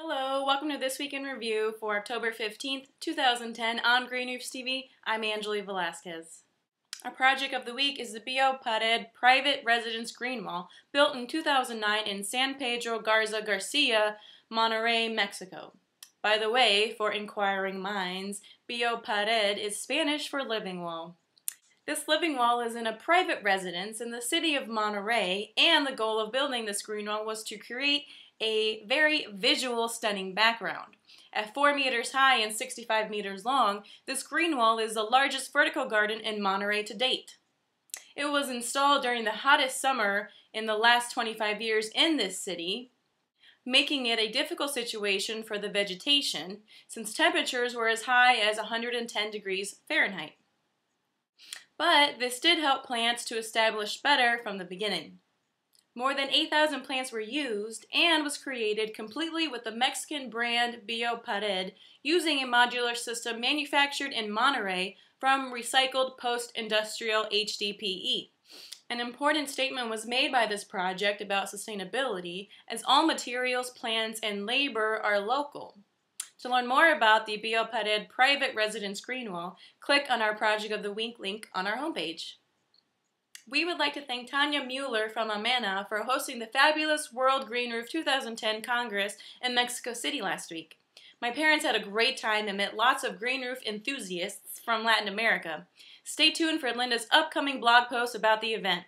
Hello, welcome to This Week in Review for October 15th, 2010 on Greenroofs TV. I'm Angeli Velasquez. Our project of the week is the BioPared private residence green wall built in 2009 in San Pedro, Garcia, Monterrey, Mexico. By the way, for inquiring minds, BioPared is Spanish for living wall. This living wall is in a private residence in the city of Monterrey, and the goal of building this green wall was to create a very visual, stunning background. At 4 meters high and 65 meters long, this green wall is the largest vertical garden in Monterrey to date. It was installed during the hottest summer in the last 25 years in this city, making it a difficult situation for the vegetation since temperatures were as high as 110 degrees Fahrenheit. But this did help plants to establish better from the beginning. More than 8,000 plants were used and was created completely with the Mexican brand BioPared using a modular system manufactured in Monterrey from recycled post-industrial HDPE. An important statement was made by this project about sustainability as all materials, plants, and labor are local. To learn more about the BioPared private residence green wall, click on our Project of the Week link on our homepage. We would like to thank Tanya from AMENA for hosting the fabulous World Green Roof 2010 Congress in Mexico City last week. My parents had a great time and met lots of green roof enthusiasts from Latin America. Stay tuned for Linda's upcoming blog post about the event.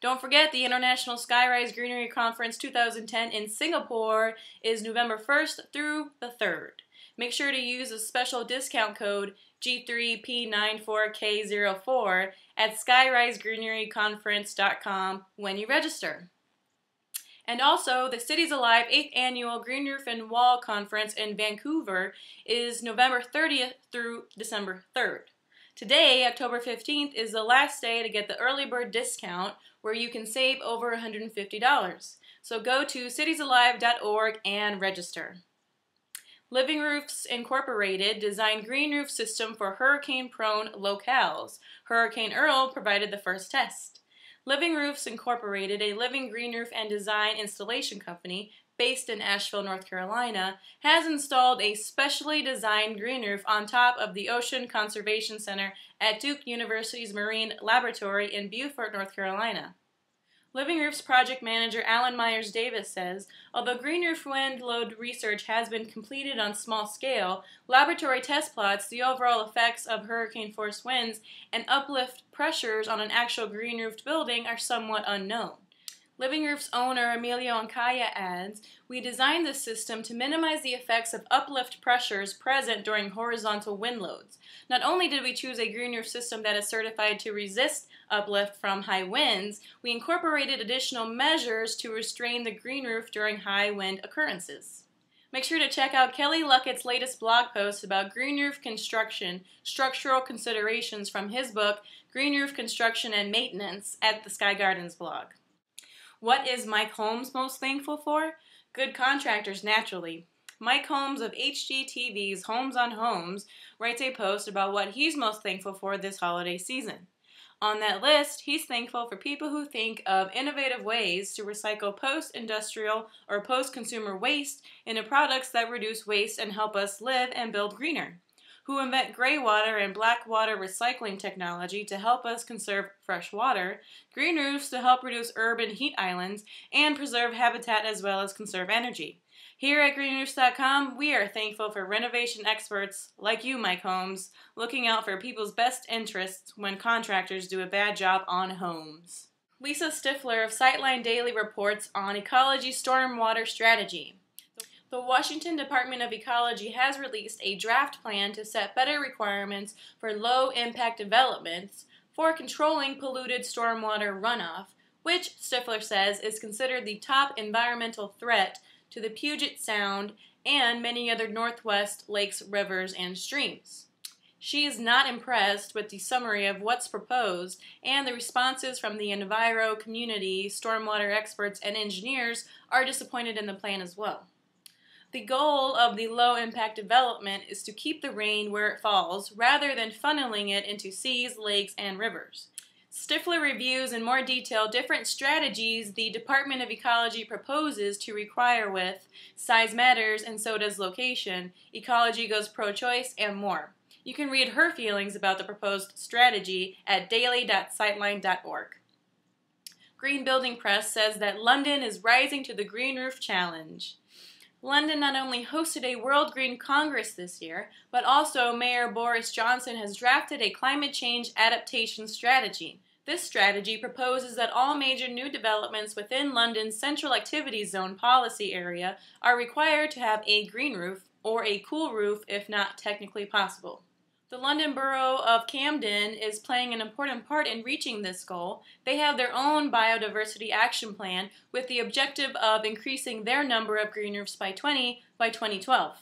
Don't forget, the International Skyrise Greenery Conference 2010 in Singapore is November 1st through the 3rd. Make sure to use a special discount code G3P94K04 at skyrisegreeneryconference.com when you register. And also, the Cities Alive 8th Annual Green Roof and Wall Conference in Vancouver is November 30th through December 3rd. Today, October 15th, is the last day to get the early bird discount where you can save over $150. So go to citiesalive.org and register. Living Roofs Incorporated designed green roof system for hurricane-prone locales. Hurricane Earl provided the first test. Living Roofs Incorporated, a living green roof and design installation company based in Asheville, North Carolina, has installed a specially designed green roof on top of the Ocean Conservation Center at Duke University's Marine Laboratory in Beaufort, North Carolina. Living Roof's project manager Alan Myers-Davis says, although green roof wind load research has been completed on small scale, laboratory test plots, the overall effects of hurricane-force winds, and uplift pressures on an actual green roofed building are somewhat unknown. Living Roof's owner Emilio Ancaya adds, we designed this system to minimize the effects of uplift pressures present during horizontal wind loads. Not only did we choose a green roof system that is certified to resist uplift from high winds, we incorporated additional measures to restrain the green roof during high wind occurrences. Make sure to check out Kelly Luckett's latest blog post about green roof construction, structural considerations from his book, Green Roof Construction and Maintenance, at the Sky Gardens blog. What is Mike Holmes most thankful for? Good contractors, naturally. Mike Holmes of HGTV's Homes on Homes writes a post about what he's most thankful for this holiday season. On that list, he's thankful for people who think of innovative ways to recycle post-industrial or post-consumer waste into products that reduce waste and help us live and build greener, who invent gray water and black water recycling technology to help us conserve fresh water, green roofs to help reduce urban heat islands, and preserve habitat as well as conserve energy. Here at greenroofs.com, we are thankful for renovation experts like you, Mike Holmes, looking out for people's best interests when contractors do a bad job on homes. Lisa Stiffler of Sightline Daily reports on Ecology Stormwater Strategy. The Washington Department of Ecology has released a draft plan to set better requirements for low-impact developments for controlling polluted stormwater runoff, which, Stiffler says, is considered the top environmental threat to the Puget Sound and many other Northwest lakes, rivers, and streams. She is not impressed with the summary of what's proposed, and the responses from the enviro community, stormwater experts, and engineers are disappointed in the plan as well. The goal of the low-impact development is to keep the rain where it falls rather than funneling it into seas, lakes, and rivers. Stiffler reviews in more detail different strategies the Department of Ecology proposes to require with size matters and so does location, ecology goes pro-choice, and more. You can read her feelings about the proposed strategy at daily.sightline.org. Green Building Press says that London is rising to the Green Roof Challenge. London not only hosted a World Green Congress this year, but also Mayor Boris Johnson has drafted a climate change adaptation strategy. This strategy proposes that all major new developments within London's Central Activity Zone policy area are required to have a green roof or a cool roof if not technically possible. The London Borough of Camden is playing an important part in reaching this goal. They have their own biodiversity action plan with the objective of increasing their number of green roofs by 20 by 2012.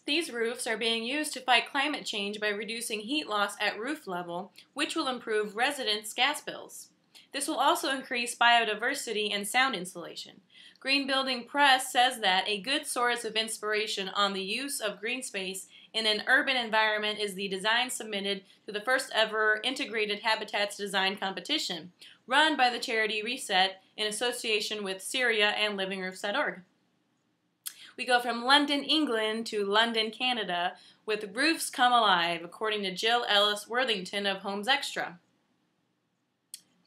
These roofs are being used to fight climate change by reducing heat loss at roof level, which will improve residents' gas bills. This will also increase biodiversity and sound insulation. Green Building Press says that a good source of inspiration on the use of green space in an urban environment is the design submitted to the first ever Integrated Habitats Design Competition, run by the charity Reset in association with Syria and LivingRoofs.org. We go from London, England to London, Canada, with Roofs Come Alive, according to Jill Ellis-Worthington of Homes Extra.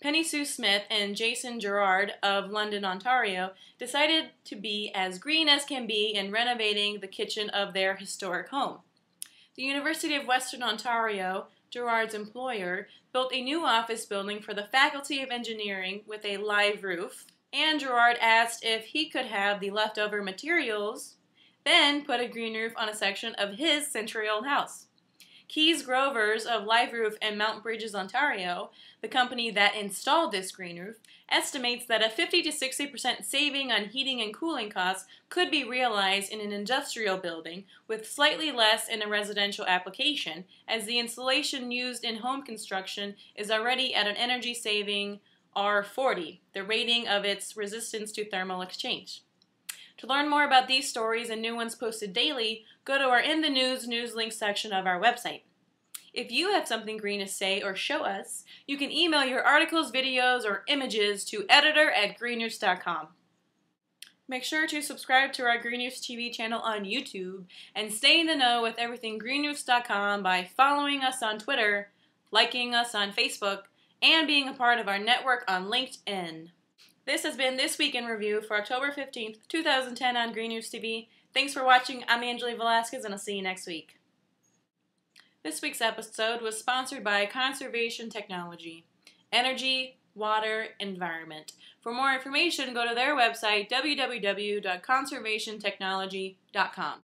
Penny Sue Smith and Jason Gerard of London, Ontario, decided to be as green as can be in renovating the kitchen of their historic home. The University of Western Ontario, Gerard's employer, built a new office building for the Faculty of Engineering with a live roof, and Gerard asked if he could have the leftover materials, then put a green roof on a section of his century-old house. Keys Grovers of Live Roof in Mount Bridges, Ontario, the company that installed this green roof, estimates that a 50 to 60% saving on heating and cooling costs could be realized in an industrial building with slightly less in a residential application, as the insulation used in home construction is already at an energy-saving R40, the rating of its resistance to thermal exchange. To learn more about these stories and new ones posted daily, go to our In the News newslinks section of our website. If you have something green to say or show us, you can email your articles, videos, or images to editor@greenroofs.com. Make sure to subscribe to our Greenroofs TV channel on YouTube and stay in the know with everything greenroofs.com by following us on Twitter, liking us on Facebook, and being a part of our network on LinkedIn. This has been This Week in Review for October 15th, 2010 on Greenroofs TV. Thanks for watching. I'm Angeli Velasquez, and I'll see you next week. This week's episode was sponsored by Conservation Technology, Energy, Water, Environment. For more information, go to their website, www.conservationtechnology.com.